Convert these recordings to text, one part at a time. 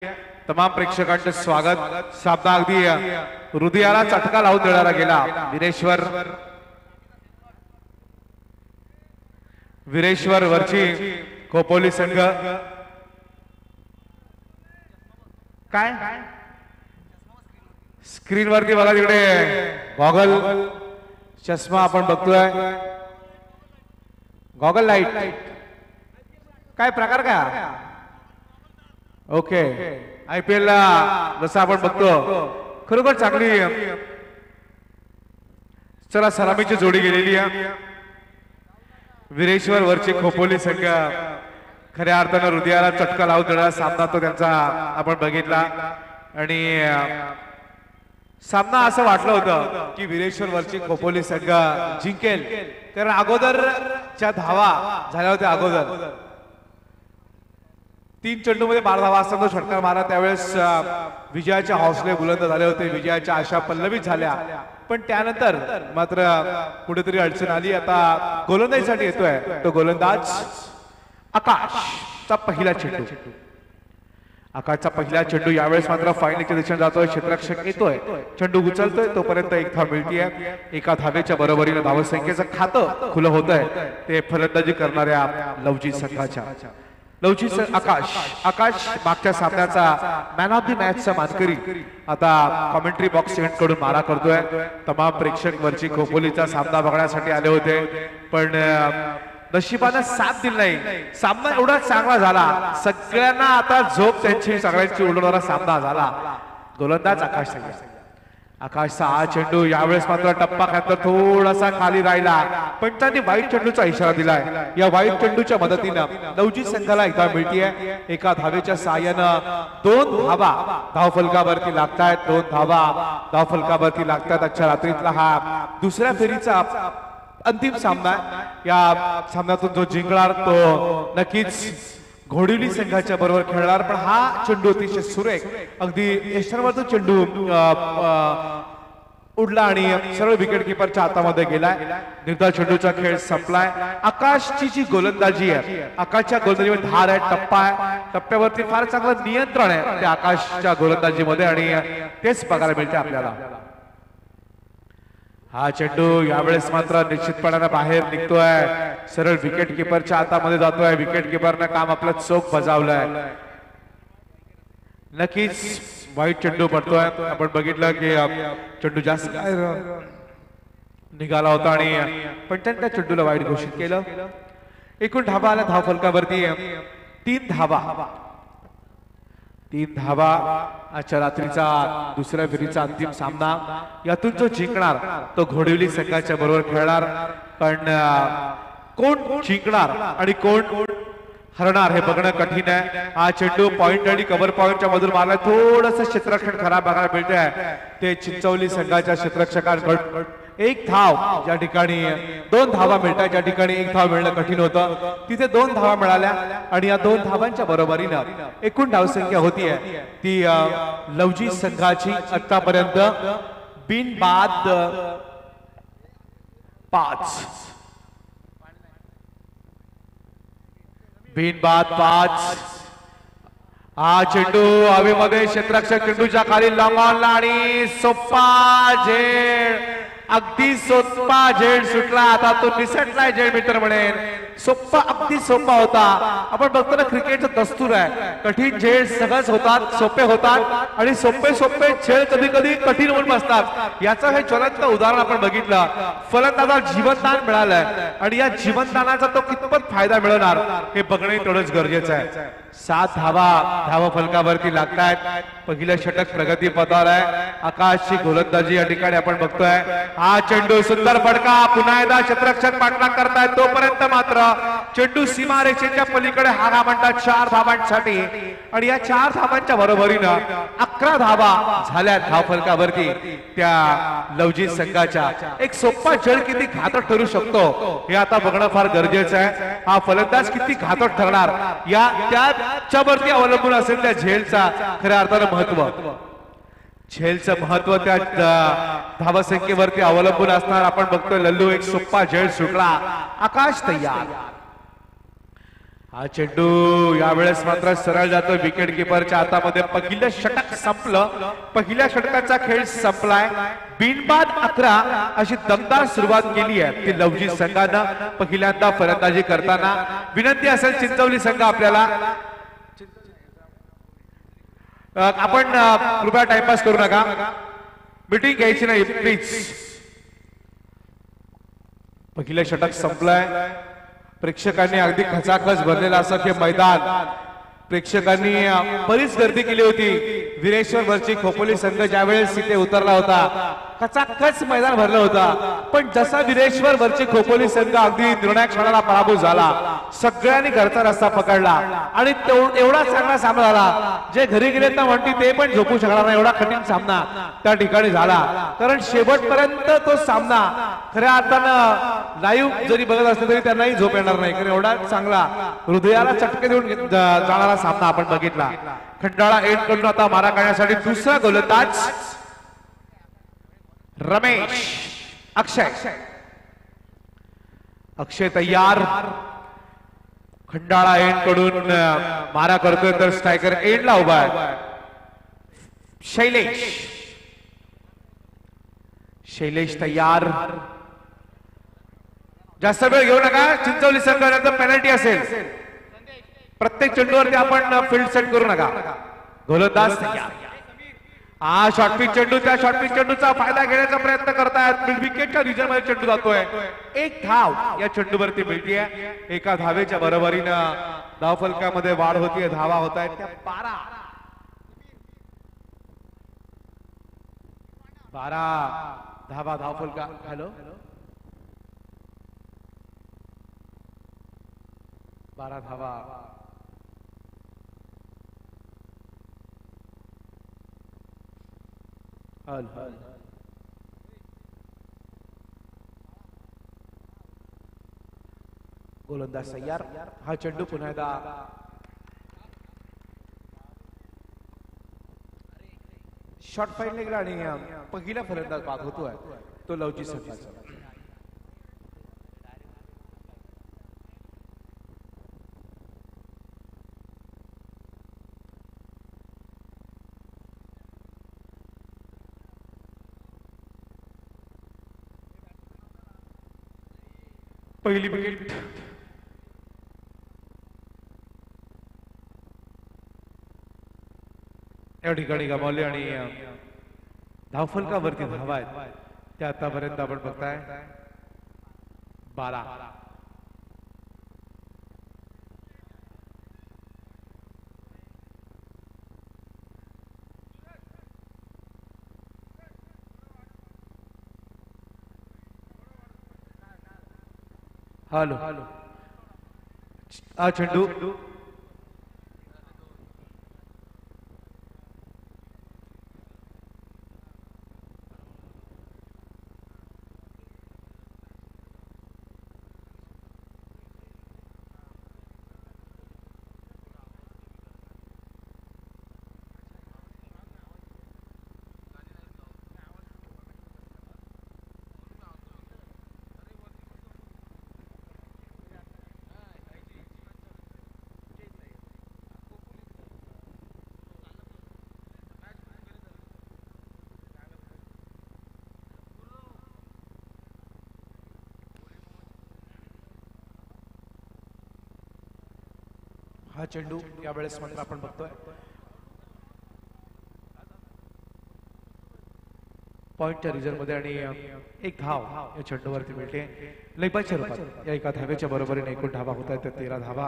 तमाम प्रेक्षकांचे स्वागत। सामना अगदी हृदयाला चटका लावून देणारा गेला। वीरेश्वर वरची खोपोली संघ काय स्क्रीन वरती बघा तिकडे गॉगल चष्मा आपण बघतोय। गॉगल लाईट काय प्रकार काय ओके IPL ला जसं आपण बघतो खरोखर चांगली चला सलामीची जोडी गेलेली आहे। वीरेश्वर वरची खोपोली संघ खऱ्या अर्थाने हृदयाला चटका लावून देणारा सामना तो त्यांचा आपण बघितला आणि सामना असं वाटलं होतं की वीरेश्वर वरची खोपोली संघ जिंकेल, कारण अगोदरच्या धावा झाल्या होत्या। अगोदर 3 चेंडूमध्ये 12 धावा असताना षटकार मारा, त्यावेळेस विजयाचे हौसले बुलंद झाले होते, विजयाच्या आशा पल्लवित झाल्या। पण त्यानंतर मात्र कुठेतरी अडचण आली। आता गोलंदाजीसाठी येतोय तो गोलंदाज आकाशचा पहिला चेंडू। आकाशचा पहिला चेंडू यावेळेस मात्र फायनलच्या दिशेने जातोय। क्षेत्ररक्षक येतोय, चेंडू उचलतोय, तोपर्यंत एक धाव मिळतीये। एका धावेच्या बरोबरीने धावसंख्येचं खातं खुलं होतंय ते फलंदाजी करणाऱ्या लवजी संघाच्या। लवजी आकाश मागच्या सामन्याचा मॅन ऑफ द मॅचचा मानकरी आता कमेंट्री बॉक्स कडून मारा करतोय। तमाम प्रेक्षक वरची खोपोलीचा सामना बघण्यासाठी आले होते, पण नशिबाने साथ दिली नाही। सामना एवढा चांगला झाला, सगळ्यांना आता झोप त्यांची सगळ्यांची उडवणारा सामना झाला। गोलंदाज आकाशचा हा चेंडू यावेळेस मात्र टप्पा खातर थोडासा खाली राहिला, पण त्यांनी वाईट चेंडूचा इशारा दिलाय। या वाईट चेंडूच्या मदतीनं लवजी संघाला एक धाव मिळतीये। एका धावेच्या साहाय्यानं 2 धावा धावफलकावरती लागतायत। 2 धावा धावफलकावरती लागतात। आजच्या रात्रीतला हा दुसऱ्या फेरीचा अंतिम सामना। या सामन्यातून जो जिंकणार तो नक्कीच घोडिवली संघाच्या बरोबर खेळणार। पण हा चेंडू अतिशय सुरेख अगदी यष्टीवर तो चेंडू उडला आणि सरळ विकेट किपरच्या हातामध्ये गेलाय। निर्धार चेंडूचा खेळ संपलाय। आकाशची जी गोलंदाजी आहे, आकाशच्या गोलंदाजीमध्ये धार आहे, टप्पा आहे, टप्प्यावरती फार चांगलं नियंत्रण आहे त्या आकाशच्या गोलंदाजीमध्ये आणि तेच बघायला मिळते आपल्याला। हा चेंडू यावेळेस मात्र निश्चितपणाने बाहेर निघतोय, सरळ विकेट किपरच्या हातामध्ये जातोय। विकेट किपरनं काम आपलं चोख बजावलंय। नक्कीच वाईट चेंडू पडतोय। आपण बघितलं की चेंडू जास्त निघाला होता आणि पण त्या चेंडूला वाईट घोषित केलं। एकूण धावा आल्या धावफलकावरती 3 धावा। 3 धावा आजच्या रात्रीचा दुसऱ्या फेरीचा अंतिम सामना। यातून जो जिंकणार तो घोडिवली संघाच्या बरोबर खेळणार। पण कोण जिंकणार आणि कोण हरणार हे बघणं कठीण आहे। हा चेंडू पॉइंट आणि कव्हर पॉइंटच्या मधून मारला, थोडंसं क्षेत्ररक्षण खराब बघायला मिळतंय ते चिंचवली संघाच्या क्षेत्ररक्षकांकडून। 1 धाव ज्या ठिकाणी 2 धावा मिळतात, ज्या ठिकाणी 1 धाव मिळणं कठीण होतं तिथे 2 धावा मिळाल्या आणि या 2 धावांच्या बरोबरीनं एकूण धावसंख्या होतीये ती लवजी संघाची आतापर्यंत बिनबाद 5। हा चेंडू हवेमध्ये क्षेत्ररक्षक चेंडूच्या खाली लॉंग ऑनला आणि सोप्पा झेड, अगदी सोप्पा झेड सुटला। आता तो निसटलाय झेड मित्र म्हणेन, सोप्पा अगदी सोपा होता। आपण बघतो ना क्रिकेटचं दस्तूर आहे, कठीण झेड सहज होतात, सोपे होतात आणि सोपे झेड कधी कधी कठीण होऊन बसतात। याचं हे ज्वलंत उदाहरण आपण बघितलं। फलंदाजाला जीवनदान मिळालंय आणि या जीवनदानाचा तो कितपत फायदा मिळणार हे बघणे तेवढंच गरजेचं आहे। 7 धावा धावफलकावरती लागतायत। पहिलं षटक प्रगती पथावर आहे। आकाशची गोलंदाजी या ठिकाणी आपण बघतोय। हा चेंडू सुंदर फटका, पुन्हा एकदा क्षेत्ररक्षक पाठलाग करतायत, तोपर्यंत मात्र चेंडू सीमारेषेच्या पलीकडे हारा म्हणतात 4 धावांसाठी आणि या 4 धावांच्या बरोबरीनं 11 धावा झाल्या धावफलकावरती त्या लवजी संघाच्या। एक सोप्पा झेड किती घातक ठरू शकतो हे आता बघणं फार गरजेचं आहे। हा फलंदाज किती घातक ठरणार या त्याच्यावरती अवलंबून असेल त्या झेलचा खऱ्या अर्थानं महत्व। झेलचं महत्व त्या धावसंख्येवरती अवलंबून असणार। आपण बघतोय लल्लू एक सोप्पा झेल सुटला, आकाश तयार। हा चेंडू यावेळेस मात्र सरळ जातो विकेट किपरच्या हातामध्ये. पहिलं षटक संपलं. पहिल्या षटकाचा खेळ संपलाय. बिनबाद 11 अशी दमदार सुरुवात केली आहे ती लवजी संघानं पहिल्यांदा फलंदाजी करताना. विनंती असेल चिंचवली संघ आपल्याला आपण कृपया टाइमपास करू नका. मीटिंग घ्यायची नाही प्लीज. पहिलं षटक संपलंय. प्रेक्षकांनी अगदी खचाखच भरलेला असं हे मैदान. प्रेक्षकांनी बरीच गर्दी केली होती. विरेश्वर वरची खोपोली संघ ज्यावेळेस इथे उतरला होता खचाखच मैदान भरलं होतं. पण जसा विरेश्वर वरची खोपोली संघ अगदी निर्णायक क्षणाला पराभूत झाला सगळ्यांनी घरचा रस्ता पकडला आणि एवढा चांगला सामना झाला. जे घरी गेले तर म्हणती ते पण झोपू शकणार नाही एवढा कठीण सामना त्या ठिकाणी झाला. कारण शेवटपर्यंत तो सामना खऱ्या अर्थानं लाईव्ह जरी बघत असले तरी त्यांनाही झोप येणार नाही कारण एवढा चांगला हृदयाला चटके देऊन जाणारा सामना आपण बघितला. खंडाळा एंड करून आता मारा काढण्यासाठी दुसरा गोलंदाज रमेश. अक्षय तयार. खंडाळा एंड कडून मारा करतोय तर स्ट्रायकर एंडला उभा आहे. शैलेश तयार. जास्त वेळ घेऊ नका. चिंचवली संघानंतर पेनल्टी असेल. प्रत्येक चेंडूवरती आपण फील्ड सेट करू नका. गोलंदाज तयार. हा शॉर्टपिच चेंडू त्या शॉर्टपिच चेंडूचा फायदा घेण्याचा प्रयत्न करतायत. विकेटच्या रिजन मध्ये चेंडू जातोय. एक धाव या चेंडूवरती मिळतीये. एका धावेच्या बरोबरीनं धावफलकामध्ये वाढ होतीये. धावा होत आहेत त्या 12 धावा धावफलका. हॅलो 12 धावा. गोलंदाज तयार. हा चेंडू पुन्हा एकदा शॉर्ट फाईट निघाला आणि पहिला फलंदाज बाद होतोय तो लवजी संघाचा. पहिली विकेट या ठिकाणी गमावली आणि धावफलकावरती धावा आहेत त्या आतापर्यंत आपण बघताय 12. हॅलो हा चेंडू हा चेंडू यावेळेस मात्र आपण बघतोय पॉइंटच्या रिझर्व मध्ये आणि एक धाव या चेंडूवरती मिळते. लयबाच्या रूपात या एका धावेच्या बरोबरीने एकूण धावा होत आहेत 13 धावा.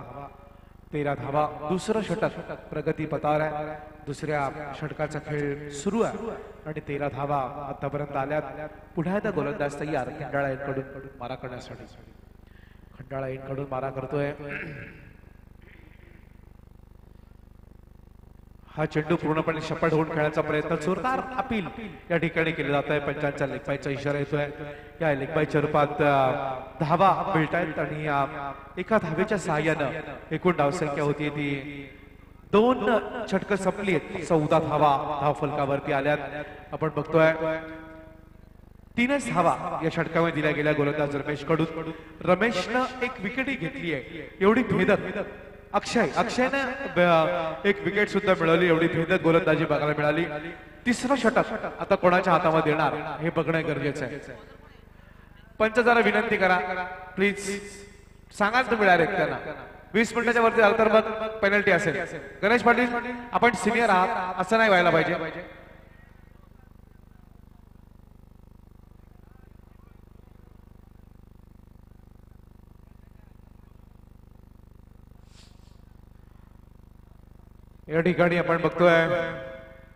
13 धावा. दुसरं षटक प्रगती पथावर आहे. दुसऱ्या षटकाचा खेळ सुरू आहे आणि 13 धावा आतापर्यंत आल्यात. पुन्हा एकदा गोलंदाज तयार खंडाळा यांकडून मारा करण्यासाठी. खंडाळा यांकडून मारा करतोय. हा चेंडू पूर्णपणे सपाट होऊन खेळण्याचा प्रयत्न जोरदार अपील या ठिकाणी केले जात आहे. पंचांचा लेगबायचा इशारा येतोय. या लेगबायच्या रूपात धावा मिळतायत आणि एका धावेच्या सहाय्यानं एकूण धावसंख्या होती ती 2 षटकं संपली आहेत. 14 धावा धावफलकावरती आल्यात. आपण बघतोय 3च धावा या षटकामध्ये दिल्या गेल्या गोलंदाज रमेश कडून. रमेशनं एक विकेटही घेतली आहे. एवढी भेदक अक्षयने एक विकेट सुद्धा मिळवली. एवढी भेदक गोलंदाजी बघायला मिळाली. तिसरं षटक आता कोणाच्या हातामध्ये येणार हे बघणं गरजेचं आहे. पंच जरा विनंती करा प्लीज, सांगाल तुम्ही डायरेक्ट त्यांना 20 मिनिटाच्या वरती झालं तर मग पेनल्टी असेल. गणेश पाटील आपण सिनियर आहात, असं नाही व्हायला पाहिजे. या ठिकाणी आपण बघतोय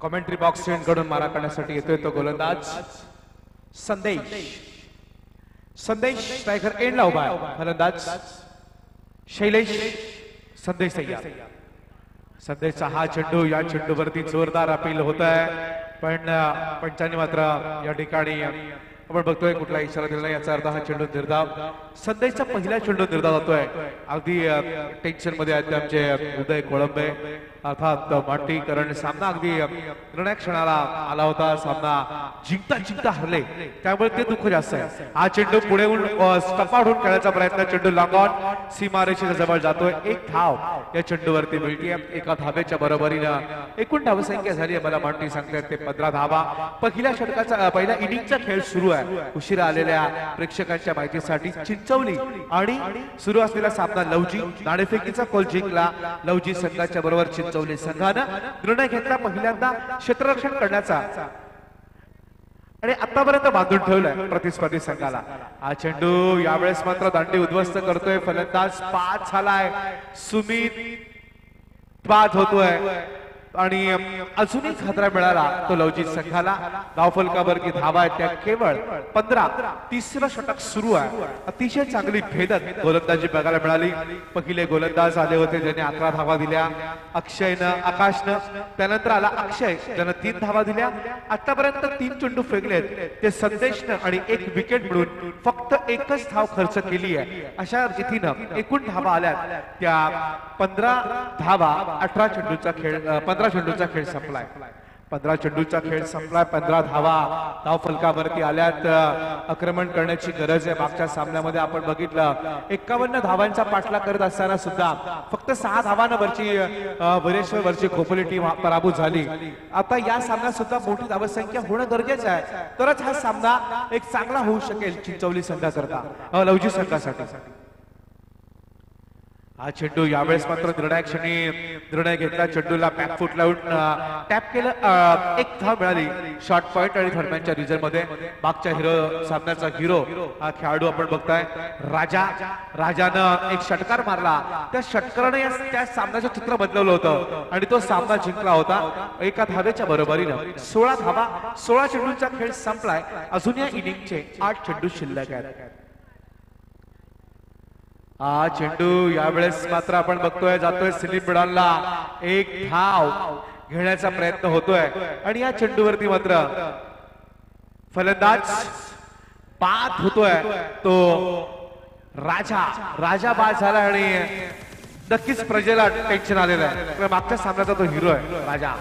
कॉमेंट्री बॉक्स कडून मारा करण्यासाठी येतोय तो गोलंदाज संदेश. संदेश स्ट्रायकर एंडला उभा आहे. फलंदाज शैलेश. संदेश तयार. संदेशचा हा चेंडू, या चेंडूवरती जोरदार अपील होत आहे, पण पंचांनी मात्र या ठिकाणी आपण बघतोय कुठला इशारा दिला नाही. याचा अर्थ हा चेंडू निर्धाव. संदेशचा पहिला चेंडू निर्धाव जातोय. अगदी टेन्शन मध्ये आहेत आमचे उदय कोळंबे अर्थात माटी, कारण सामना अगदी निर्णायक क्षणाला आला होता. सामना जिंकता जिंकता हरले, त्यामुळे ते दुःख जास्त आहे. हा चेंडू पुढे स्टपाडून खेळायचा प्रयत्न. चेंडू लॉंग ऑन सीमारेषेच्या जवळ जातोय. एक धाव या चेंडूवरती मिळतीये. एका धावेच्या बरोबरीनं एकूण धावसंख्या झाली आहे मला माटी सांगतात ते 15 धावा. पहिल्या षटकाचा पहिल्या इनिंगचा खेळ सुरू आहे. उशिरा आलेल्या प्रेक्षकांच्या माहितीसाठी चिंचवली आणि सुरू असलेला सामना लवजी नाणेफेकीचा कॉल जिंकला. लवजी संघाच्या बरोबर चिंचवली संघानं निर्णय घेतला पहिल्यांदा क्षेत्ररक्षण करण्याचा आणि आतापर्यंत बांधून ठेवलाय प्रतिस्पर्धी संघाला. हा चेंडू यावेळेस मात्र दांडी उद्ध्वस्त करतोय फलंदाज. 5 झालाय. सुमित बाद होतोय आणि अजूनही खतरा मिळाला तो लवजित संघाला. धावफलकावर की धावा आहेत त्या केवळ 15. तिसरं षटक सुरू आहे. अतिशय चांगली भेदक गोलंदाजी बघायला मिळाली. पहिले गोलंदाज आले होते ज्यांनी 11 धावा दिल्या, अक्षयनं, आकाशनं. त्यानंतर आला अक्षय ज्यानं 3 धावा दिल्या. आतापर्यंत 3 चेंडू फेकलेत ते संदेशनं आणि 1 विकेट मिळून फक्त 1च धाव खर्च केली आहे. अशा रीतीनं एकूण धावा आल्यात त्या 15 धावा. 18 चेंडूचा खेळ 15 चेंडूचा खेळ संपलाय. 15 चेंडूचा खेळ संपलाय. 15 धावा धाव फलकावरती आल्यात. आक्रमण करण्याची गरज आहे. मागच्या सामन्यामध्ये आपण बघितलं 51 धावांचा पाठलाग करत असताना सुद्धा फक्त 6 धावांना वरची खोपोली टीम पराभूत झाली. आता या सामन्यात सुद्धा मोठी धावसंख्या होणं गरजेचं आहे, तरच हा सामना एक चांगला होऊ शकेल चिंचवली संघाकरता, लवजी संघासाठी. हा चेंडू यावेळेस मात्र निर्णायक क्षणी निर्णय घेतला. चेंडूला बॅकफूट लावून टॅप केलं. 1 धाव मिळाली. शॉर्ट पॉइंट आणि थर्डमॅनच्या रिझल्ट मध्ये मागच्या सामन्याचा हिरो हा खेळाडू आपण बघताय राजा. राजानं एक षटकार मारला. त्या षटकाराने त्या सामन्याचं चित्र बदलवलं होतं आणि तो सामना जिंकला होता एका धावेच्या बरोबरीनं. 16 धावा 16 चेंडूंचा खेळ संपलाय. अजून या इनिंगचे 8 चेंडू शिल्लक आहेत. हा चेंडू यावेळेस मात्र आपण बघतोय जातोय स्लिप मिडालला. 1 धाव घेण्याचा प्रयत्न होतोय आणि या चेंडूवरती मात्र फलंदाज बाद होतोय तो राजा बाद झाला आणि नक्कीच प्रजेला टेन्शन आलेलं आहे. मागच्या सामन्याचा तो हिरो आहे राजा.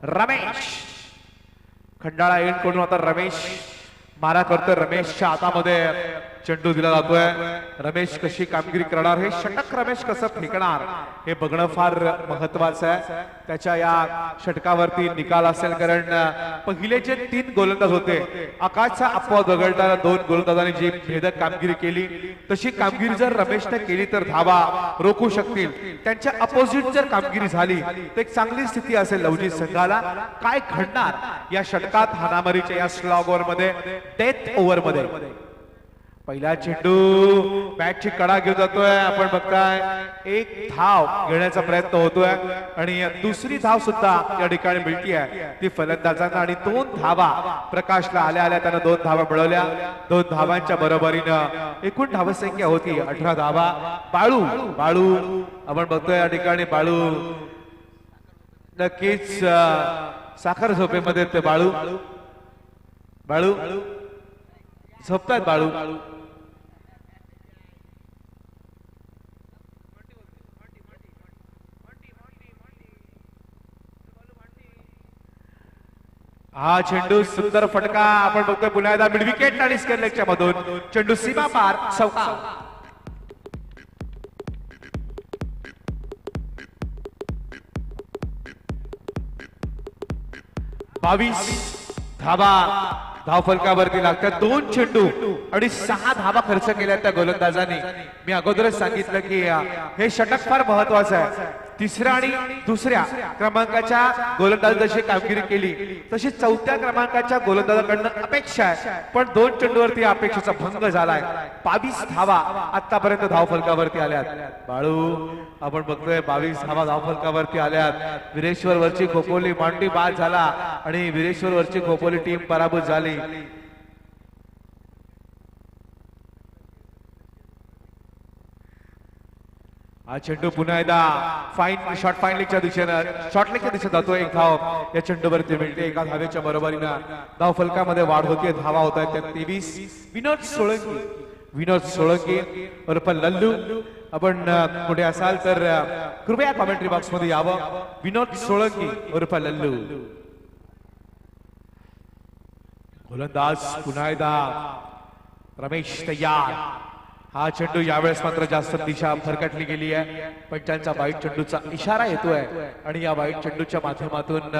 रमेश खंडाळा एंड कडून आता रमेश मारा करतोय. रमेशच्या हातामध्ये चेंडू दिला जातोय. रमेश कशी कामगिरी करणार, हे षटक रमेश कसं फेकणार हे बघणं फार महत्वाचं आहे. त्याच्या या षटकावरती निकाल असेल, कारण पहिले जे 3 गोलंदाज होते आकाशचा अपवाद वगळता 2 गोलंदाजांनी जी भेदक कामगिरी केली तशी कामगिरी जर रमेशने केली तर धावा रोखू शकतील. त्यांच्या अपोजिट जर कामगिरी झाली तर एक चांगली स्थिती असेल लवजी संघाला. काय घडणार या षटकात हाणामारीच्या या स्लॉग ओव्हर मध्ये, डेथ ओव्हर मध्ये? पहिला चेंडू बॅटची कडा घेऊन जातोय. आपण बघताय एक धाव घेण्याचा प्रयत्न होतोय आणि दुसरी धाव सुद्धा या ठिकाणी मिळती आहे ती फलंदाजांना. आणि 2 धावा प्रकाशला आल्या आल्या त्यानं 2 धावा मिळवल्या. 2 धावांच्या बरोबरीनं एकूण धावसंख्या होती 18 धावा. बाळू आपण बघतोय या ठिकाणी बाळू नक्कीच साखर झोपेमध्ये ते बाळू झोपतायत. बाळू हा चेंडू सुंदर फटका आपण बघतोय पुन्हा एकदा मिड विकेट आणि स्क्वेअर लेगच्या मधून चेंडू सीमा पार चौका. 22 धावा धावफलकावरती लागतात. 2 चेंडू आणि 6 धावा खर्च केल्या त्या गोलंदाजांनी. मी अगोदरच सांगितलं की हे षटक फार महत्वाचं आहे. तिसऱ्या आणि दुसऱ्या क्रमांकाच्या गोलंदाज जशी कामगिरी केली तशी 4थ्या क्रमांकाच्या गोलंदाजाकडनं अपेक्षा आहे, पण 2 चेंडूवरती अपेक्षेचा भंग झालाय. 22 धावा आतापर्यंत धावफलकावरती आल्यात. बाळू आपण बघतोय 22 धावा धावफलकावरती आल्यात. विरेश्वर वरची खोपोली मांडी बाद झाला आणि विरेश्वर वरची खोपोली टीम पराभूत झाली. हा चेंडू पुन्हा एकदा फाईन लेगच्या दिशेनं शॉर्ट लेगच्या दिशेने जातो. एक धाव या चेंडूवरती मिळते. एका धावेच्या बरोबरीनं धाव फलकामध्ये वाढ होते. धावा होत आहेत त्या 23. विनोद सोळंकी उर्फ लल्लू. आपण कुठे असाल तर कृपया कॉमेंट्री बॉक्स मध्ये यावं. विनोद सोळंकी उर्फ लल्लू. गोलंदाज पुन्हा एकदा रमेश तयार. हा चेंडू यावेळेस मात्र जास्त दिशा फरकटली गेली आहे. पंचांचा वाईट चेंडूचा इशारा येतोय आणि या वाईट चेंडूच्या माध्यमातून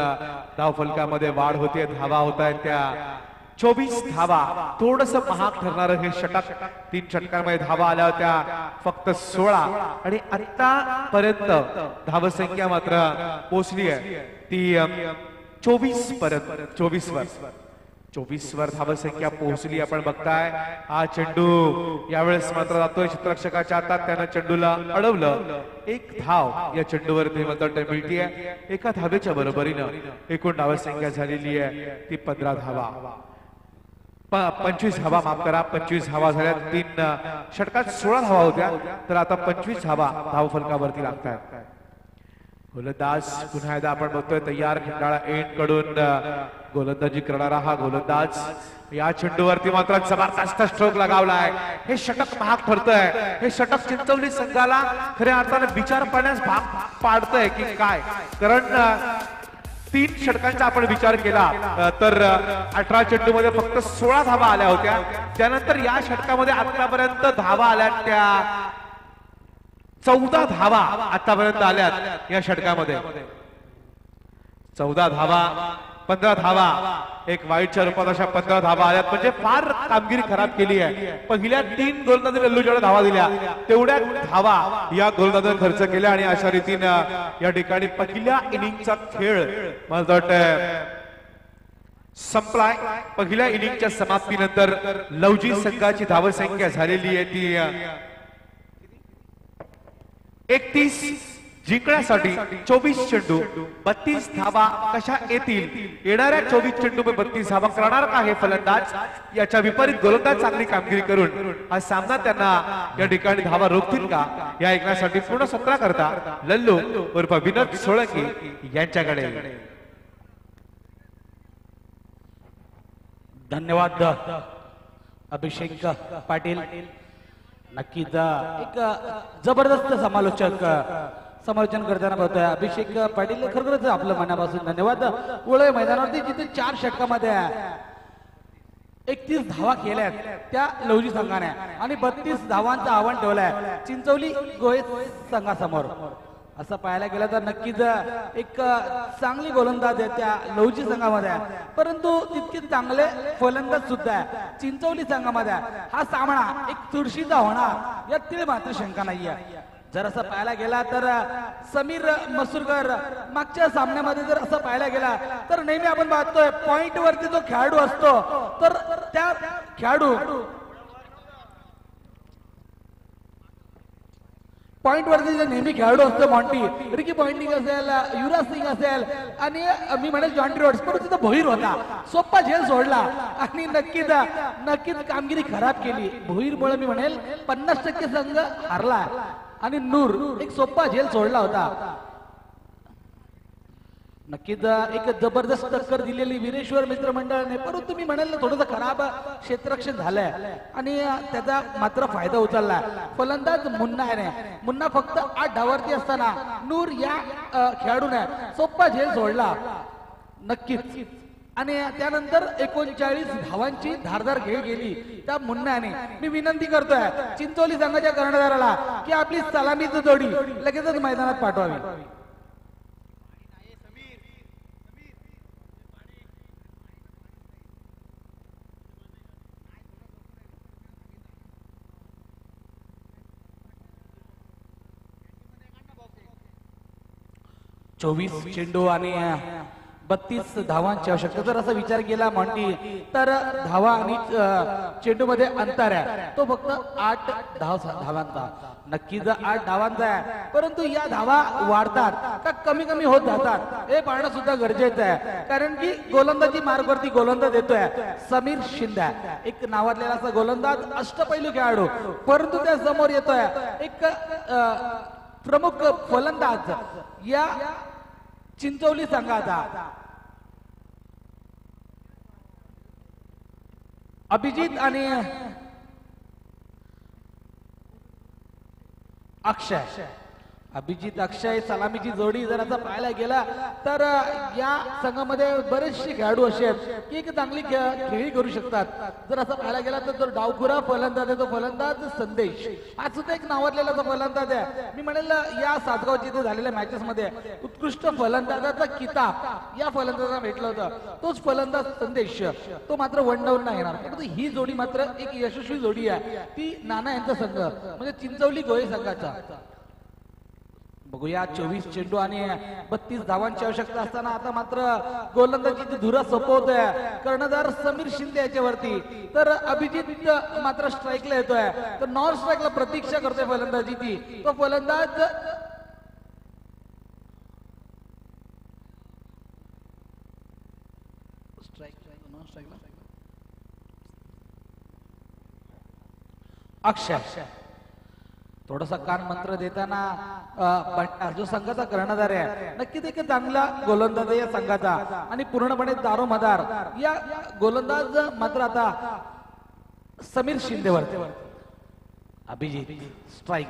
धाव फलकामध्ये वाढ होते. धावा होत आहेत त्या 24 धावा. थोडस महाग ठरणारं हे षटक. 3 षटकांमध्ये धावा आल्या होत्या फक्त 16 आणि आतापर्यंत धावसंख्या मात्र पोहोचली आहे ती 24 पर्यंत. 24 वर धावसंख्या पोहोचली. आपण बघताय हा चेंडू यावेळेस मात्र जातोय क्षेत्ररक्षकाच्या हातात. त्यानं चेंडूला अडवलं. 1 धाव या चेंडूवरती मात्र मिळतीये. एका धावेच्या बरोबरीनं एकूण धावसंख्या झालेली आहे ती 15 धावा. 25 धावा माफ करा. 25 धावा झाल्या. 3 षटकात 16 धावा होत्या तर आता 25 धावा धावफलकावरती लागतात. गोलंदाज पुन्हा एकदा आपण बघतोय तयार. खंडाळा एंड कडून गोलंदाजी करणारा हा गोलंदाज. या चेंडूवरती मात्र जबरदस्त स्ट्रोक लगावलाय. हे षटक महाग ठरतंय. हे षटक चिंचवली संघाला खऱ्या अर्थाने विचार करण्यास भाग पाडतंय की काय, कारण 3 षटकांचा आपण विचार केला तर 18 चेंडू मध्ये फक्त 16 धावा आल्या होत्या. त्यानंतर या षटकामध्ये आतापर्यंत धावा आल्या त्या 14 धावा आतापर्यंत आल्यात या षटकामध्ये. 14 धावा, 15 धावा, एक वाईटच्या रूपात अशा 15 धावा आल्यात. म्हणजे फार कामगिरी खराब केली आहे. पहिल्या 3 गोलंदाजांनी लल्लू जेवढ्या धावा दिल्या तेवढ्या धावा या गोलंदाजांनी खर्च केल्या आणि अशा रीतीनं या ठिकाणी पहिल्या इनिंगचा खेळ मला वाटतं संपलाय. पहिल्या इनिंगच्या समाप्तीनंतर लवजी संघाची धावसंख्या झालेली आहे ती 31. जिंकण्यासाठी 24 चेंडू 32 धावा कशा येतील? येणाऱ्या 24 चेंडू 32 धावा करणार का हे फलंदाज? याच्या विपरीत गोलंदाज चांगली कामगिरी करून हा सामना त्यांना या ठिकाणी धावा रोखतील का या ऐकण्यासाठी पूर्ण 17 करता लल्लू उर्फ विनोद सोळंकी यांच्याकडे. धन्यवाद अभिषेक पाटील. नक्कीच एक जबरदस्त समालोचन करताना बघतोय अभिषेक पाटील. खरोखरच आपलं मनापासून धन्यवाद. ओळे मैदानावरती जिथे 4 षटकामध्ये 31 धावा केल्यात त्या लवजी संघाने आणि 32 धावांचं आव्हान ठेवलंय चिंचवली गोहे संघासमोर. असं पाहायला गेलं तर नक्कीच एक चांगली गोलंदाज आहे त्या लवजी संघामध्ये, परंतु तितके चांगले फलंदाज सुद्धा आहे चिंचवली संघामध्ये. हा सामना एक चुरशीचा होणार यात मात्र शंका नाहीये. जर असं पाहायला गेला तर समीर मसूरकर मागच्या सामन्यामध्ये जर असं पाहायला गेला तर नेहमी आपण पाहतोय पॉइंट वरती जो खेळाडू असतो तर त्या खेळाडू पॉइंट वरती जे नेहमी खेळाडू असतो मॉन्टी रिकी पॉइंटिंग असेल युवराज सिंग असेल आणि मी म्हणेल जॉन्टी रोड्स पण तिथं भोईर होता सोप्पा झेल सोडला आणि नक्कीच कामगिरी खराब केली. भोईरमुळे मी म्हणेल 50% संघ हारला आणि नूर एक सोप्पा झेल सोडला होता. नक्कीच एक जबरदस्त टक्कर दिलेली वीरेश्वर मित्र मंडळाने, परंतु मी म्हणेल थोडंसं खराब क्षेत्ररक्षण झालंय आणि त्याचा मात्र फायदा उचलला. फलंदाज मुन्ना आहे, मुन्ना फक्त 8 धावावरती असताना नूर या खेळाडूने सोप्पा झेल सोडला नक्कीच. आणि त्यानंतर 39 धावांची धारदार खेळ गेली त्या मुन्नाने. मी विनंती करतोय चिंचोली संघाच्या कर्णधाराला की आपली सलामीची जोडी लगेचच मैदानात पाठवावी. चोवीस चेंडू आणि 32 धावांची आवश्यकता. जर असा विचार केला मॉन्टी तर धावा आणि चेंडू मध्ये अंतर आहे तो फक्त 8 धावांचा. नक्कीच 8 धावांचा आहे, परंतु या धावा वाढतात का कमी कमी होत जातात हे पाहणं सुद्धा गरजेचं आहे. कारण की गोलंदाजी मार्गवरती गोलंदाज येतोय समीर शिंदे, एक नावाजलेला असा गोलंदाज अष्टपैलू खेळाडू, परंतु त्या समोर येतोय एक प्रमुख फलंदाज या चिंचवली संघाचा अभिजित आणि अक्षय. अभिजित अक्षय सलामीची जोडी जर असं पाहायला गेला तर या संघामध्ये बरेचसे खेळाडू असे आहेत की एक चांगली खेळी करू शकतात. जर असं पाहायला गेला तर जो डावखुरा फलंदाज आहे तो फलंदाज संदेश हा सुद्धा एक नावाजलेला तो फलंदाज आहे. मी म्हणेल या सातगावच्या इथे झालेल्या मॅचेस मध्ये उत्कृष्ट फलंदाजाचा किताब या फलंदाजाला भेटलं होतं. तोच फलंदाज संदेश तो मात्र वन डाऊन नाही येणार, परंतु ही जोडी मात्र एक यशस्वी जोडी आहे ती नाना यांचा संघ म्हणजे चिंचवली गोहे संघाचा. बघूया 24 चेंडू आणि 32 धावांची आवश्यकता असताना आता मात्र गोलंदाजीची धुरा सोपवतोय कर्णधार समीर शिंदे याच्यावरती, तर अभिजित मात्र स्ट्राईकला येतोय तर नॉन स्ट्राईकला प्रतीक्षा करतोय फलंदाजीची. तो फलंदाज अक्षय थोडासा कान मंत्र देताना जो संघाचा कर्णधार आहे नक्कीच एक चांगला गोलंदाज या संघाचा आणि पूर्णपणे दारोमदार या गोलंदाज मात्र आता समीर शिंदेवर. अभिजित स्ट्राईक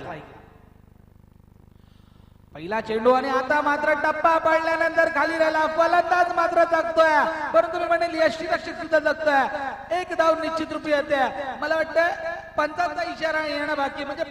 पहिला चेंडू आणि आता मात्र टप्पा पडल्यानंतर खाली राहिला फलंदाज मात्र जगतोय, परंतु मी म्हणेल यष्टीरक्षक सुद्धा जगतोय. एक धाव निश्चित रूपी येते. मला वाटतं पंचांचा इशारा येणं बाकी म्हणजे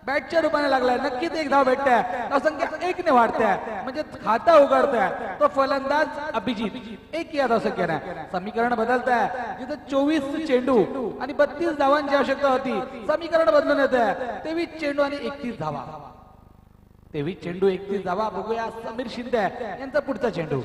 बॅटच्या रूपाने लागलाय. नक्कीच एक धाव भेटते, धावसंख्या 1 ने वाढते म्हणजे खाता उघडतोय तो फलंदाज अभिजित 1 या धावसंख्येने. समीकरण बदलत आहे जिथे 24 चेंडू आणि 32 धावांची आवश्यकता होती समीकरण बदलून येत आहे 23 चेंडू आणि 31 धावा. 23 चेंडू 31 धावा. बघूया समीर शिंदे यांचा पुढचा चेंडू.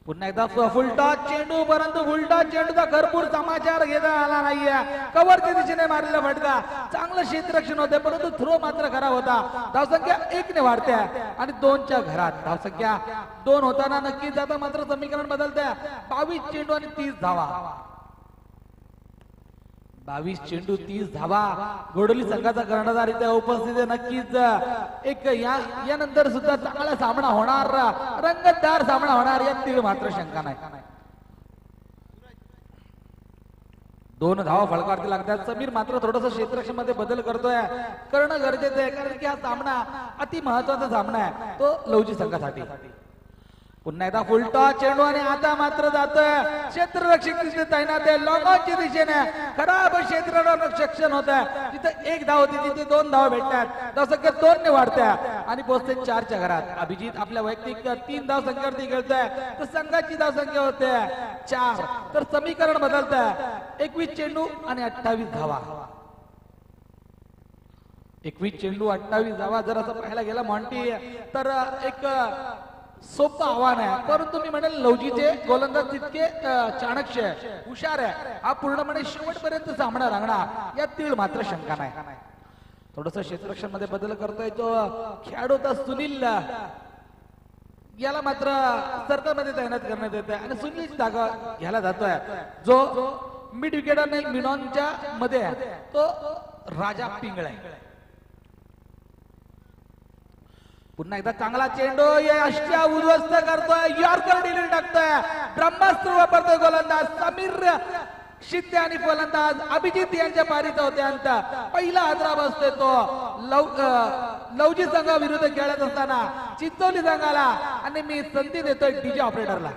पुन्हा एकदा फुलटॉस चेंडू, परंतु फुलटॉस चेंडूचा भरपूर समाचार घेता आला नाहीये. कव्हरच्या दिशेने मारलेला फटका चांगलं क्षेत्ररक्षण होते, परंतु थ्रो मात्र खराब होता. धावसंख्या 1 ने वाढते आणि 2च्या घरात धावसंख्या 2 होताना नक्कीच आता मात्र समीकरण बदलते. 22 चेंडू आणि 30 धावा. 22 चेंडू 30 धावा. घोडोली संघाचा कर्णधार इथे उपस्थित आहे. नक्कीच एक यानंतर सुद्धा चांगला सामना होणार, रंगतदार सामना होणार यात मात्र शंका नाही. 2 धावा फळकावरती लागतात. समीर मात्र थोडस क्षेत्ररक्षण मध्ये बदल करतोय, करणं गरजेचं आहे कारण की हा सामना अति महत्वाचा सामना आहे तो लवजी संघासाठी. पुन्हा एकदा फुलटॉस चेंडू आणि आता मात्र जातोय क्षेत्ररक्षक तिथे तैनात आहे लॉंगॉनच्या दिशेने खराब क्षेत्ररक्षण होत आहे तिथे एक धाव होती तिथे 2 धाव भेटतात धावसंख्या 2 ने वाढत्या आणि पोहोचते 4च्या घरात अभिजित आपल्या वैयक्तिक 3 धाव संख्येवरती खेळतोय तर संघाची धाव संख्या होते 4 तर समीकरण बदलत आहे 21 चेंडू आणि 28 धावा 21 चेंडू 28 धावा जर असं पाहायला गेला मॉन्टी तर एक सोपं आव्हान आहे परंतु मी म्हणेल लवजीचे गोलंदाज तितके चाणक्य हुशार आहे हा पूर्णपणे शेवटपर्यंत सामना राहणार यात तीळ मात्र शंका नाही थोडस क्षेत्ररक्षण मध्ये बदल करतोय तो खेळाडू होता सुनील याला मात्र सर्कल मध्ये तैनात करण्यात येत आहे आणि सुनीलची जागा घ्यायला जातोय जो मिड विकेटर मिनॉनच्या मध्ये तो राजा पिंगळे पुन्हा एकदा चांगला चेंडू यष्ट्या उद्ध्वस्त करतोय यॉर्कर डिलीट टाकतोय ब्रह्मास्त्र वापरतोय गोलंदाज समीर शिंदे आणि फलंदाज अभिजित यांच्या पारीत होते अंत पहिला हादरा बसतोय तो लवजी संघाविरुद्ध खेळत असताना चिंचोली संघाला आणि मी संधी देतोय डीजे ऑपरेटरला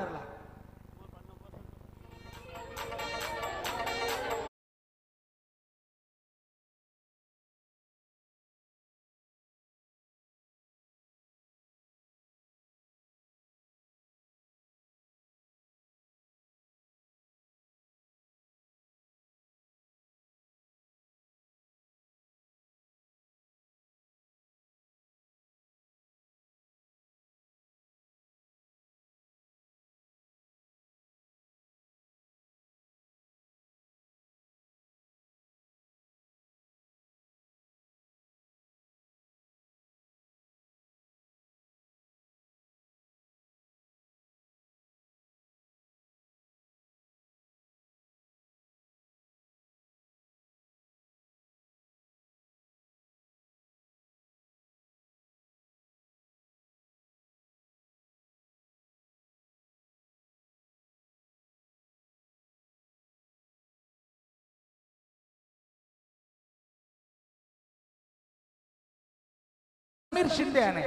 समीर शिंदे याने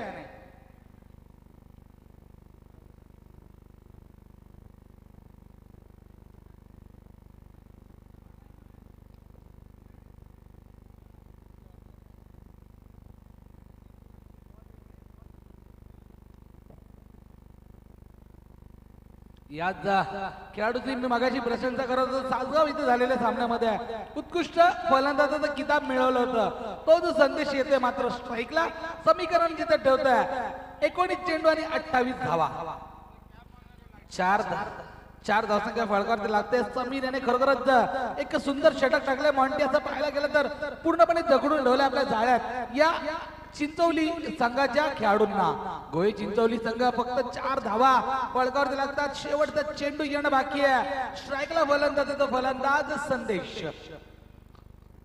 याच खेळाडूची मी मगाची प्रशंसा करत होतो सासगाव इथे झालेल्या सामन्यामध्ये उत्कृष्ट फलंदाजाचा किताब मिळवलं होतं तो जो संदेश येतोय मात्र स्ट्राईकला समीकरण जिथे ठेवतोय 19 चेंडू आणि 28 धावा 4 धावसंख्या फळकावरती लागते समीर याने खरोखरच एक सुंदर षटक टाकले मॉन्टी असं पाहायला गेलं तर पूर्णपणे जखडून ठेवले आपल्या जाळ्यात या चिंचोली संघाच्या खेळाडूंना गोई चिंचोली संघ फक्त 4 धावा फळकावरती लागतात शेवटचा चेंडू येणं बाकी आहे स्ट्राईकला फलंदाज फलंदाज संदेश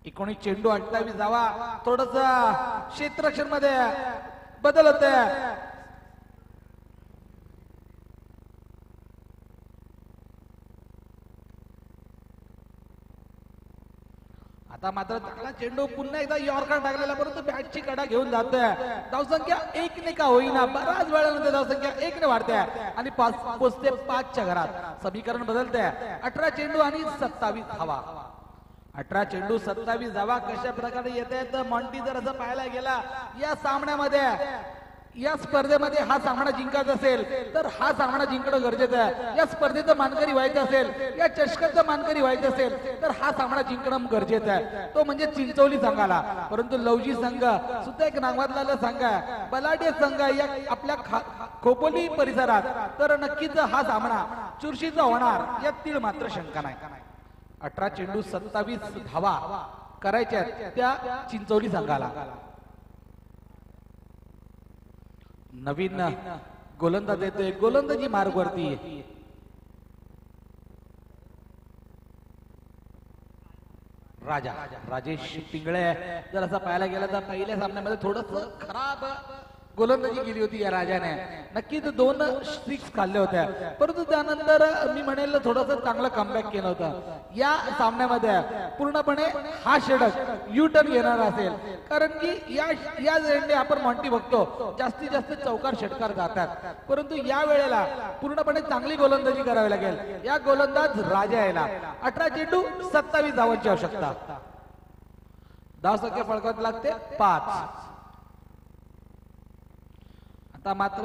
19 चेंडू 28 धावा थोडस क्षेत्ररक्षण मध्ये बदल होते आता मात्र चांगला चेंडू पुन्हा एकदा यॉर्कर टाकलेला परंतु बॅटची कडा घेऊन जातोय धावसंख्या 1 ने का होईना बराच वेळानंतर धावसंख्या 1 ने वाढते आणि पोचते 5च्या घरात समीकरण बदलते 18 चेंडू आणि 27 धावा 18 चेंडू 27 धावा कशा प्रकारे येत आहेत मॉन्टी जर असं पाहायला गेला या सामन्यामध्ये या स्पर्धेमध्ये हा सामना जिंकायचा असेल तर हा सामना जिंकणं गरजेचं आहे या स्पर्धेचं मानकरी व्हायचं असेल या चषकाचं मानकरी व्हायचं असेल तर हा सामना जिंकणं गरजेचं आहे तो म्हणजे चिंचोली संघाला परंतु लवजी संघ सुद्धा एक नावाजलेला संघ आहे बलाढ्य संघ या आपल्या खोपोली परिसरात तर नक्कीच हा सामना चुरशीचा होणार यात तीळ मात्र शंका नाही 18 चेंडू 27 धावा करायच्या त्या चिंचोली संघाला नवीन गोलंदाज येतोय गोलंदाजी मार्ग वरती राजेश पिंगळे जर असं पाहायला गेलं तर पहिल्या सामन्यामध्ये थोडस खराब गोलंदाजी केली होती या राजाने. नक्कीच 2 सिक्स खाल्ल्या होत्या, परंतु त्यानंतर मी म्हणेल थोडस चांगलं कमबॅक केलं होतं. या सामन्यामध्ये पूर्णपणे हा षटक यू टर्न घेणार असेल, कारण की या एंडे आपण मॉन्टी बघतो जास्तीत जास्त चौकार षटकार जातात, परंतु या वेळेला पूर्णपणे चांगली गोलंदाजी करावी लागेल. या गोलंदाज राजा यायला 18 चेंडू 27 धावांची आवश्यकता. धावसंख्या फळकावत लागते 5. आता मात्र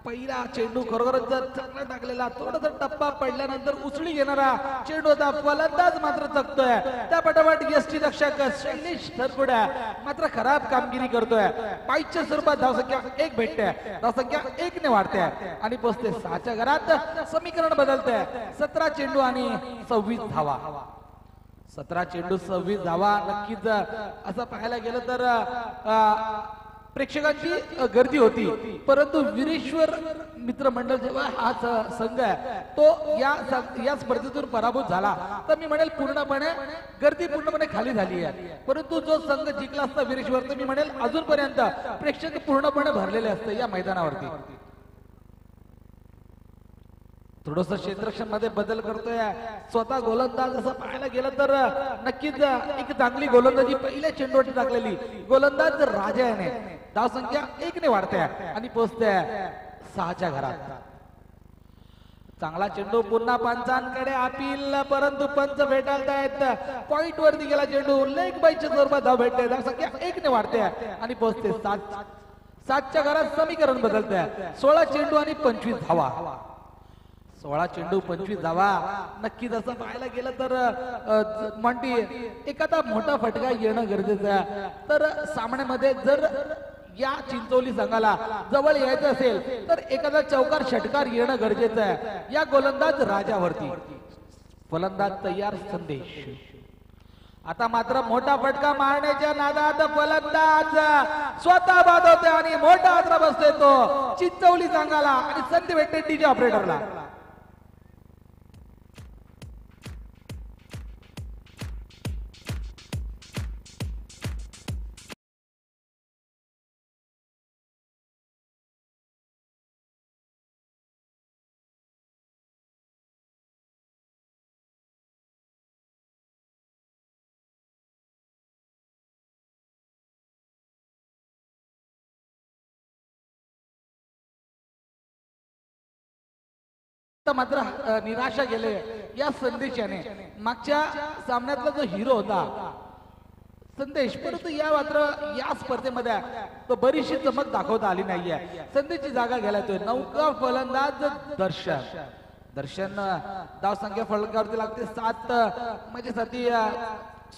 पहिला चेंडू खरोखरच जर चांगला टाकलेला, थोडासा टप्पा पडल्यानंतर उचली घेणारा चेंडू होता. फलंदाज मात्र चकतोय. त्या पटापट यष्टी रक्षक शैलेश थरकुडा मात्र खराब कामगिरी करतोय. 5च्या स्वरूपात धावसंख्या 1 भेटते. धावसंख्या 1 ने वाढते आणि पोचते 6च्या घरात. समीकरण बदलतंय. 17 चेंडू आणि 26 धावा. 17 चेंडू 26 धावा. नक्कीच असं पाहायला गेलं तर प्रेक्षकांची गर्दी होती, परंतु वीरेश्वर मित्रमंडळ जेव्हा हा संघ आहे तो या स्पर्धेतून पराभूत झाला, तर मी म्हणेल पूर्णपणे गर्दी पूर्णपणे खाली झाली आहे. परंतु जो संघ जिंकला असता वीरेश्वर, तर मी म्हणेल अजूनपर्यंत प्रेक्षक पूर्णपणे भरलेले असते या मैदानावरती. थोडस क्षेत्ररक्षण मध्ये बदल करतोय स्वतः गोलंदाज. असं पाहायला गेलं तर नक्कीच एक चांगली गोलंदाजी पहिल्या चेंडूवरती टाकलेली गोलंदाज राजा याने. धावसंख्या 1 ने वाढते आणि पोचते 6च्या घरात. चांगला चेंडू पुन्हा पंचांकडे अपील, परंतु पंच भेटाळतायत. पॉइंट वरती गेला चेंडू. लेग बाईच्या स्वरूपात धाव भेटते. धावसंख्या 1 ने वाढते आणि पोचते 7च्या घरात. समीकरण बदलते. 16 चेंडू आणि 25 धावा. 16 चेंडू 25 धावा. नक्कीच असं पाहायला गेलं तर मॉन्टी एखादा मोठा फटका येणं गरजेचं आहे. तर सामन्यामध्ये जर या चिंचोली संघाला जवळ यायचं असेल तर एखादा चौकार षटकार येणं गरजेचं आहे या गोलंदाज राजावरती. फलंदाज तयार संदेश. आता मात्र मोठा फटका मारण्याच्या नादात फलंदाज स्वतः बाद होते आणि मोठा आद्रा बसतोय तो चिंचोली संघाला आणि संधी भेटते डीजे ऑपरेटरला. मात्र निराशा गेले या संदेशाने. मागच्या सामन्यातला जो हिरो होता संदेश, परंतु या स्पर्धेमध्ये तो बरीचशी चमक दाखवता आली नाहीये. संदेशची जागा गेला तो नौका फलंदाज दर्शन. धावसंख्या फलकावरती लागते 7. म्हणजे साठी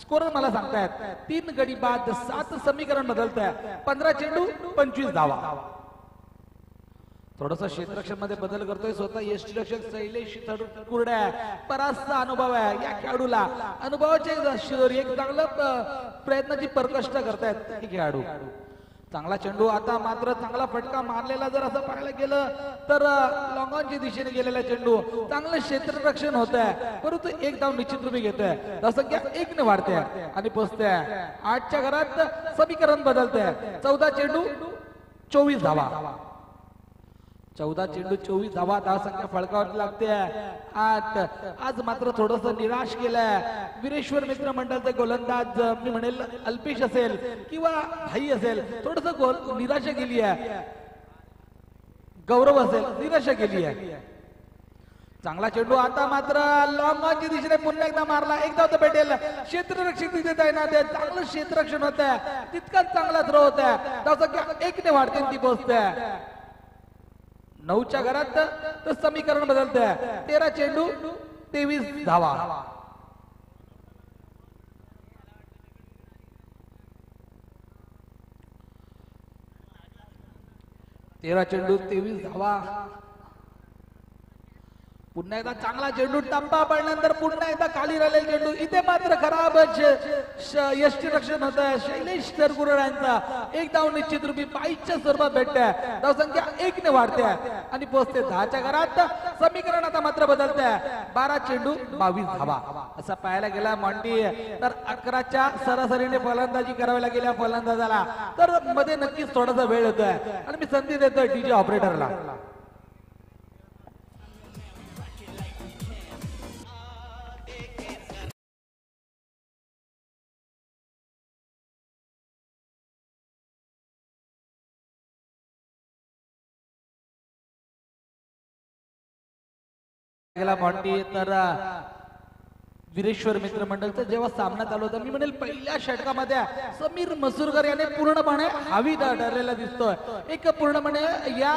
स्कोर मला सांगतायत 3 गडी बाद 7. समीकरण बदलत आहे. 15 चेंडू 25 धावा. थोडस क्षेत्ररक्षण मध्ये बदल करतोय स्वतः यष्टी रक्षक शैलेश थरकुडा. बराचसा अनुभव आहे या खेळाडूला. अनुभवाचे शिरोरी एक चांगलं प्रयत्नाची परकष्ट करतायत हे खेळाडू. चांगला चेंडू. आता मात्र चांगला फटका मारलेला जर असं पाहायला गेलं तर लॉंगॉनच्या दिशेने गेलेला चेंडू. चांगलं क्षेत्ररक्षण होत आहे, परंतु एक धाव निश्चित रूपी घेतोय. धावसंख्या 1 ने वाढते आणि पोचते 8च्या घरात. समीकरण बदलते. 14 चेंडू 24 धावा. 14 चेंडू 24 धावा. धावसंख्या फळकावरती लागते 8. आज मात्र थोडस निराश केलंय वीरेश्वर मित्र मंडळाचे गोलंदाज. मी म्हणेल अल्पेश असेल किंवा भाई असेल, थोडस निराशा केली आहे. गौरव असेल, निराशा केली आहे. चांगला चेंडू. आता मात्र लॉंगॉनच्या दिशेने पुन्हा एकदा मारला. एक धाव तर भेटेल. क्षेत्ररक्षक तिथे तैनात आहे. चांगलं क्षेत्ररक्षण होत आहे. तितकाच चांगला थ्रो होत आहे. धावसंख्या 1 ने वाढते ती पोहोचते 9च्या घरात. तर समीकरण बदलतंय. 13 चेंडू 23 धावा. 13 चेंडू 23 धावा. पुन्हा एकदा चांगला चेंडू. टप्पा पडल्यानंतर पुन्हा एकदा खाली राहिलेला चेंडू. इथे मात्र खराब यष्टी रक्षण होत आहे शैलेश थरकुडा. एक धाव निश्चित रूपी 5च्या स्वरूपात भेटते. धावसंख्या 1 ने वाढते आणि पोहोचते 10च्या घरात. समीकरण आता मात्र बदलते. 12 चेंडू 22 धावा असा पाहायला गेला मॉन्टी तर 11च्या सरासरीने फलंदाजी करावी लागेल या फलंदाजाला तर मध्ये नक्कीच थोडासा वेळ येतोय आणि मी संधी देतोय डीजे ऑपरेटरला गेला मॉन्टी तर वीरेश्वर मित्र मंडळचा जेव्हा सामना चालू होता मी म्हणेल पहिल्या षटकामध्ये समीर मसूरकर याने पूर्णपणे हावी ठरलेला दिसतोय एक पूर्णपणे या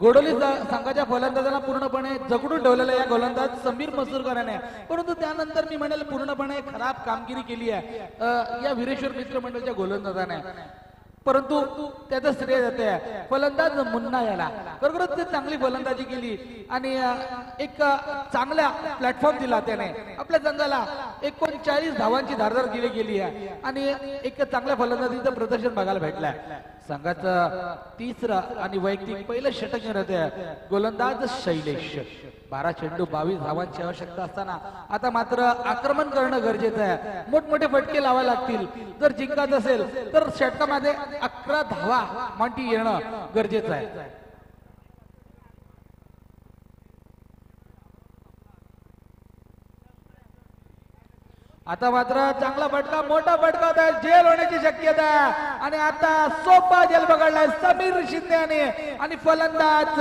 गोडोली संघाच्या फलंदाजाला पूर्णपणे जगडून ठेवलेला या गोलंदाज समीर मसूरकर याने परंतु त्यानंतर मी म्हणेल पूर्णपणे खराब कामगिरी केली आहे या वीरेश्वर मित्र मंडळच्या गोलंदाजाने परंतु त्याचं श्रेय जाते फलंदाज मुन्ना याला खरोखरच ते चांगली फलंदाजी केली आणि एक चांगला प्लॅटफॉर्म दिला त्याने आपल्या संघाला 39 धावांची धारदार दिली गेली आहे आणि एक चांगल्या फलंदाजीचं प्रदर्शन बघायला भेटलंय संघाचं तिसरं आणि वैयक्तिक पहिलं षटक होते गोलंदाज शैलेश 12 चेंडू 22 धावांची आवश्यकता असताना आता मात्र आक्रमण करणं गरजेचं आहे मोठमोठे फटके लावायला लागतील जर जिंकत असेल तर षटकामध्ये 11 धावा मॉन्टी येणं गरजेचं आहे आता मात्र चांगला फटका मोठा फटका होता जेल होण्याची शक्यता आहे आणि आता सोपा जेल पकडलाय समीर शिंदे याने आणि फलंदाज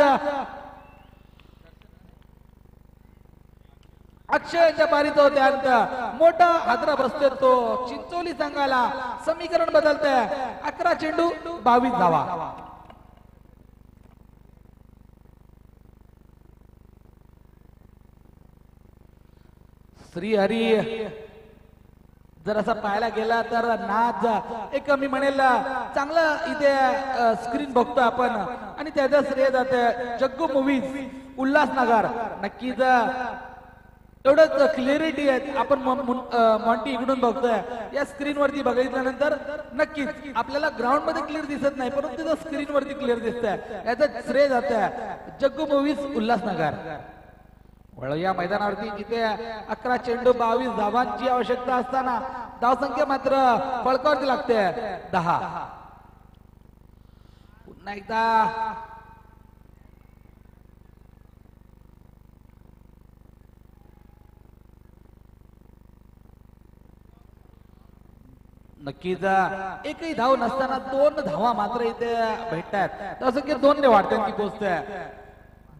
अक्षयच्या बारीत होत्या मोठा हादरा बसतोय तो चिंचोली संघाला समीकरण बदलतंय 11 चेंडू 22 धावा श्रीहरी जर असं पाहायला गेला तर नाच एक मी म्हणेल चांगलं इथे स्क्रीन बघतो आपण आणि त्याचं श्रेय जाते जग्गू मूवीज उल्हासनगर नक्कीच एवढंच क्लिअरिटी आहे आपण मॉन्टी इकडून बघतोय या स्क्रीन वरती बघितल्यानंतर नक्कीच आपल्याला ग्राउंड मध्ये क्लिअर दिसत नाही परंतु स्क्रीन वरती क्लिअर दिसतंय याचं श्रेय जात जग्गू मूवीज उल्हासनगर या मैदानावरती जिथे 11 चेंडू 22 धावांची आवश्यकता असताना धावसंख्या मात्र फळकावरती लागते 10 पुन्हा एकदा नक्कीच एकही धाव नसताना 2 धावा मात्र इथे भेटतात धावसंख्या 2 ने वाढते ती पोहोचते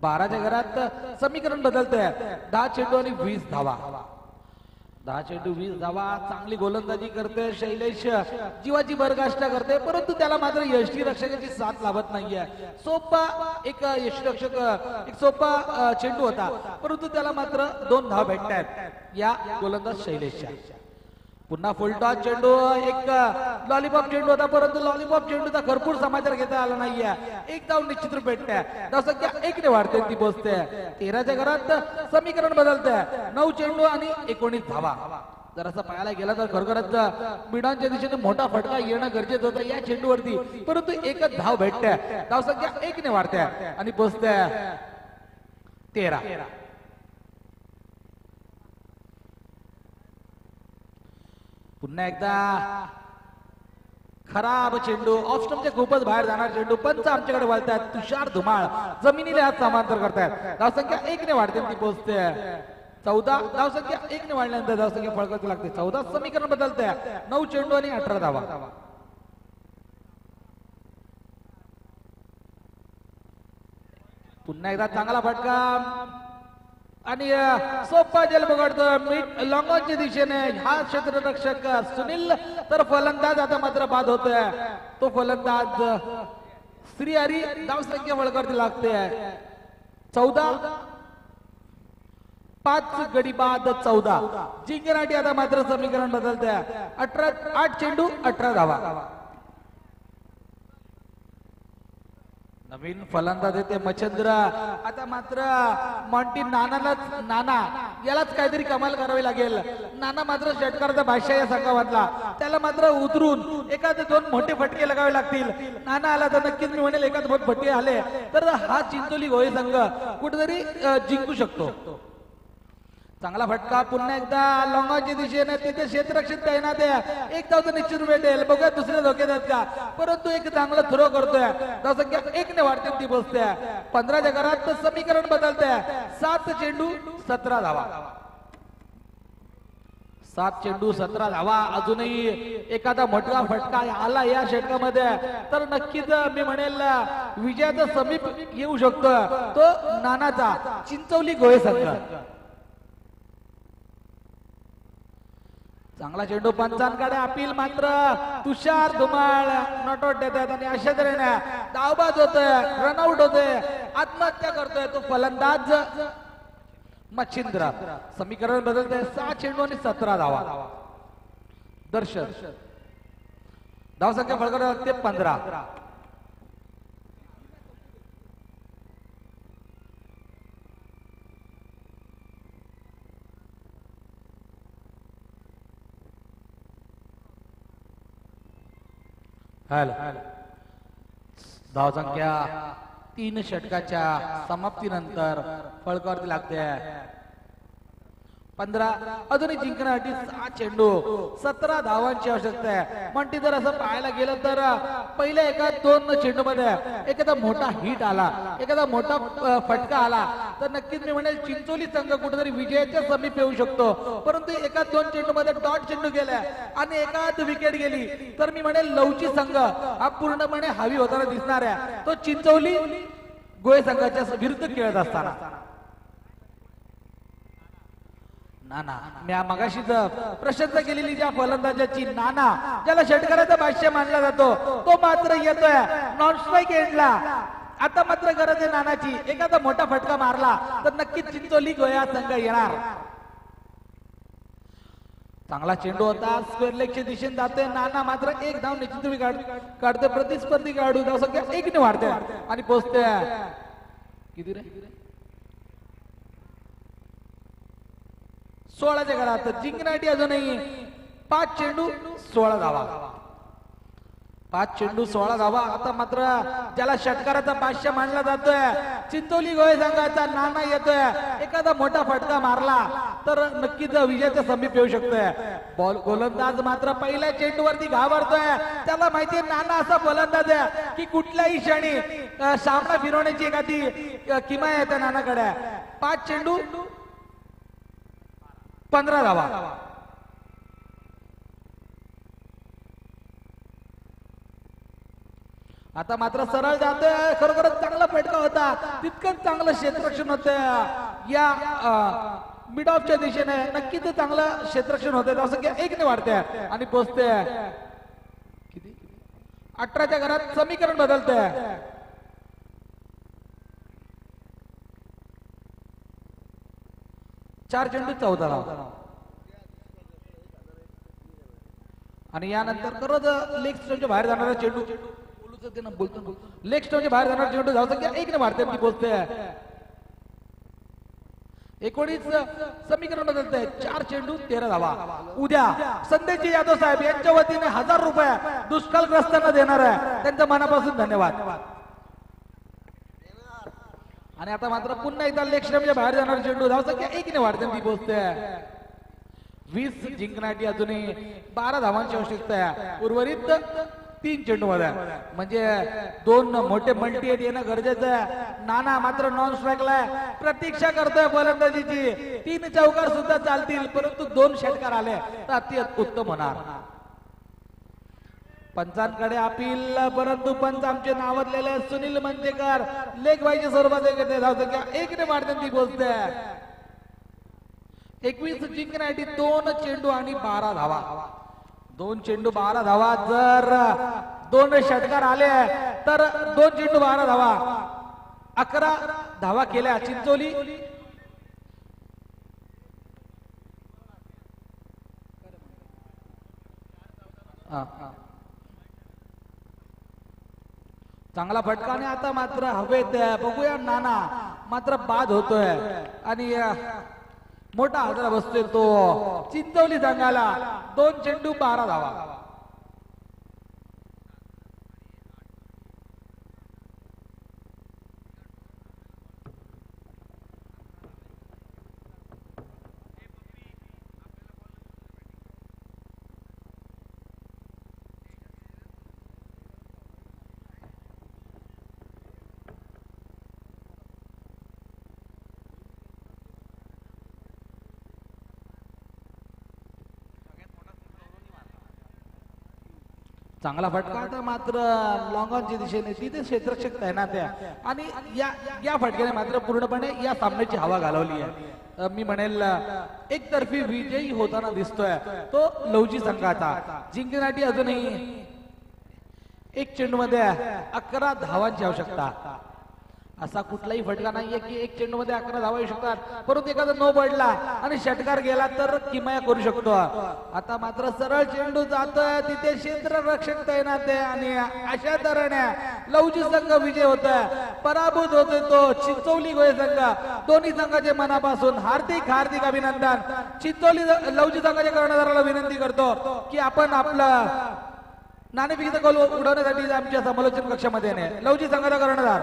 12च्या घरात समीकरण बदलतंय 10 चेंडू आणि 20 धावा 10 चेंडू 20 धावा चांगली गोलंदाजी करते शैलेश जीवाची बरगाष्टा करते परंतु त्याला मात्र यष्टीरक्षकाची साथ लाभत नाहीये सोपा एक यष्टीरक्षक एक सोपा चेंडू होता परंतु त्याला मात्र 2 धावा भेटतात या गोलंदाज शैलेशच्या पुन्हा फुलटॉस चेंडू एक लॉलीपॉप चेंडू होता परंतु लॉलीपॉप चेंडूचा भरपूर समाचार घेता आला नाहीये एक धाव निश्चित रूप भेटते धावसंख्या 1 ने वाढते ती पोहोचते 13च्या घरात समीकरण बदलते 9 चेंडू आणि 19 धावा जर असं पाहायला गेला तर खरोखरच मिडांच्या दिशेने मोठा फटका येणं गरजेचं होतं या चेंडूवरती परंतु एकच धाव भेटते धावसंख्या 1 ने वाढते आणि पोहोचते 13 पुन्हा एकदा खराब चेंडू ऑफ स्टंपच्या खूपच बाहेर जाणार चेंडू पंच आमच्याकडे वळतात तुषार धुमाळ जमिनीला हात समांतर करतायत धावसंख्या 1 ने वाढते ती पोहोचते 14 धावसंख्या 1 ने वाढल्यानंतर धावसंख्या फळकावरती लागते 14 समीकरण बदलते 9 चेंडू आणि 18 धावा पुन्हा एकदा चांगला फटका आणि सोपा जेल पकडतो लॉंगॉनच्या दिशेने हा क्षेत्ररक्षक सुनील तर फलंदाज आता मात्र बाद होतोय तो फलंदाज श्रीहरी धावसंख्या फळकावरती लागते 14 5 गडी बाद 14 जिंकण्यासाठी आता मात्र समीकरण बदलते 8 चेंडू 18 धावा नवीन फलंदाज येते मच्छिंद्र आता मात्र मॉन्टी नाना यालाच काहीतरी कमाल करावी लागेल नाना मात्र षटकाराचा भाष्य या संघामधला त्याला मात्र उतरून एखादे 2 मोठे फटके लगावे लागतील नाना आला तर नक्कीच मी म्हणेल एखाद 2 फटके आले तर हा चिंचोली गोळे संघ कुठेतरी जिंकू शकतो चांगला फटका पुन्हा एकदा लॉंगाच्या दिशेने तिथे क्षेत्ररक्षक तैनात आहे. एक धाव तर निश्चित भेटेल. बघूया दुसरे धोके देतात का, परंतु एक चांगला थ्रो करतोय. धावसंख्या 1 ने वाढते ती बसते. 15च्या घरात समीकरण बदलते. 7 चेंडू 17 धावा. 7 चेंडू 17 धावा. अजूनही एखादा मोठा फटका आला या षटकामध्ये तर नक्कीच मी म्हणेल विजयाचा समीप येऊ शकतो तो नानाचा चिंचवली गोळे संघ. चांगला चेंडू पंचांकडे अपील मात्र तुषार धुमाळ नॉट आउट देतात आणि अशा तऱ्हेने धावबाद होतोय, रनआउट होतोय, आत्महत्या करतोय तो फलंदाज मच्छिंद्र. समीकरण बदलतंय. 6 चेंडू आणि 17 धावा. दर्शन धावसंख्या फळकत ते 15. धावसंख्या 3 षटकाच्या समाप्तीनंतर फळकावरती लागते. 15. अजूनही जिंकण्यासाठी 6 चेंडू 17 धावांची आवश्यकता आहे. म्हणते जर असं पाहायला गेलं तर पहिल्या एका 2 चेंडू मध्ये एखादा मोठा हिट आला, एखादा मोठा फटका आला तर नक्कीच मी म्हणेल चिंचोली संघ कुठेतरी विजयाच्या समीप येऊ शकतो. परंतु एका 2 चेंडू मध्ये डॉट चेंडू गेल्या आणि एकाच विकेट गेली तर मी म्हणेल लवची संघ हा पूर्णपणे हावी होताना दिसणार आहे. तो चिंचोली गोळे संघाच्या विरुद्ध खेळत असताना नाना मी मगाशीच प्रशंसा केलेली ज्या फलंदाजाची नाना ज्याला षटकाराचा भाष्य मानला जातो तो मात्र येतोय नॉन स्ट्राईक एंडला. आता मात्र गरज आहे नानाची. एखादा मोठा फटका मारला तर नक्कीच चिंचोली गोया संघ येणार. चांगला चेंडू होता. स्क्वेअर लेगच्या दिशेने जातोय. नाना मात्र एक धाव निश्चित काढतोय. प्रतिस्पर्धी खेळाडू धावसंख्या 1 ने वाढते आणि पोहोचते किती रे 16च्या घरात. जिंकण्यासाठी अजूनही 5 चेंडू 16 धावा. 5 चेंडू 16 धावा. आता मात्र ज्याला षटकाराचा भाष्य मानला जातोय चिंचोली गोळे संघाचा नाना येतोय. एखादा मोठा फटका मारला तर नक्कीच विजयाच्या समीप येऊ शकतोय. बॉल गोलंदाज मात्र पहिल्या चेंडूवरती घाबरतोय. त्याला माहितीये नाना असा गोलंदाज आहे की कुठल्याही क्षणी सामना फिरवण्याची एखादी किमया येते नानाकडे. 5 चेंडू 15 धावा. आता मात्र सरळ जातोय. खरोखरच चांगला फटका होता. तितकंच चांगलं क्षेत्ररक्षण होतं या मिड ऑफच्या दिशेने. नक्कीच चांगलं क्षेत्ररक्षण होतं. धावसंख्या 1 ने वाढते आणि पोहोचते किती 18च्या घरात. समीकरण बदलते. 4 चेंडू 14 धावा. आणि यानंतर खरंच लेग स्टंपच्या बाहेर जाणारा चेंडू लेग स्टंपच्या बाहेर जाणारा चेंडू धावसंख्या 1 ने वाढते ती पोहोचते. 19 समीकरण बदलतंय. 4 चेंडू 13 धावा. उद्या संदेशजी यादव साहेब यांच्या वतीने 1000 रुपये दुष्काळग्रस्तांना देणार आहे. त्यांच्या मनापासून धन्यवाद. आणि आता मात्र पुन्हा एकदा लेग स्टंपच्या बाहेर जाणारा चेंडू धावसंख्या 1 ने वाढते ती पोहोचते. 20 जिंकण्यासाठी अजूनही 12 धावांची आवश्यकता आहे. उर्वरित 3 चेंडू मध्ये म्हणजे 2 मोठे मल्टी एट येणं गरजेचं आहे. नाना मात्र नॉन स्ट्राईकला आहे. प्रतीक्षा करतोय फलंदाजीची. 3 चौकार सुद्धा चालतील परंतु 2 षटकार आले तर अति उत्तम होणार. पंचांकडे अपील परंतु पंच आमचे नावाजलेले सुनील मंजेकर लेग बायच्या स्वरूपात धावसंख्या 1 ने वाढते ती पोहोचते. 21 जिंकण्यासाठी 2 चेंडू आणि 12 धावा. 2 चेंडू 12 धावा. जर 2 षटकार आले तर 2 चेंडू 12 धावा. 11 धावा केल्या चिंचोली. चांगला फटका आणि आता मात्र हवेत. बघूया नाना मात्र बाद होतोय आणि मोठा हादरा बसतोय तो चिंचवली संघाला. 2 चेंडू 12 धावा. चांगला फटका आता मात्र लॉंगॉनच्या दिशेने तिथे क्षेत्ररक्षक तैनात आहे आणि या फटक्याने मात्र पूर्णपणे या सामन्याची हवा घालवली आहे. मी म्हणेल एकतर्फी विजयी होताना दिसतोय तो लवजी संघाचा. जिंकण्यासाठी अजूनही एक चेंडूमध्ये 11 धावांची आवश्यकता. असा कुठलाही फटका नाहीये की एक चेंडूमध्ये 11 धावा येऊ शकतात, परंतु एखादा नो पडला आणि षटकार गेला तर किमया करू शकतो. आता मात्र सरळ चेंडू जातोय तिथे क्षेत्ररक्षक तैनात आहे आणि अशा तऱ्हेने लवजी संघ विजय होतोय. पराभूत होतोय तो चिंचोली गोळे संघ. दोन्ही संघाचे मनापासून हार्दिक हार्दिक अभिनंदन. चिंचोली लवजी संघाच्या कर्णधाराला विनंती करतो की आपण आपलं नाणेफेकीचा गोल उडवण्यासाठी आमच्या समालोचन कक्षामध्ये येणे. लवजी संघाचा कर्णधार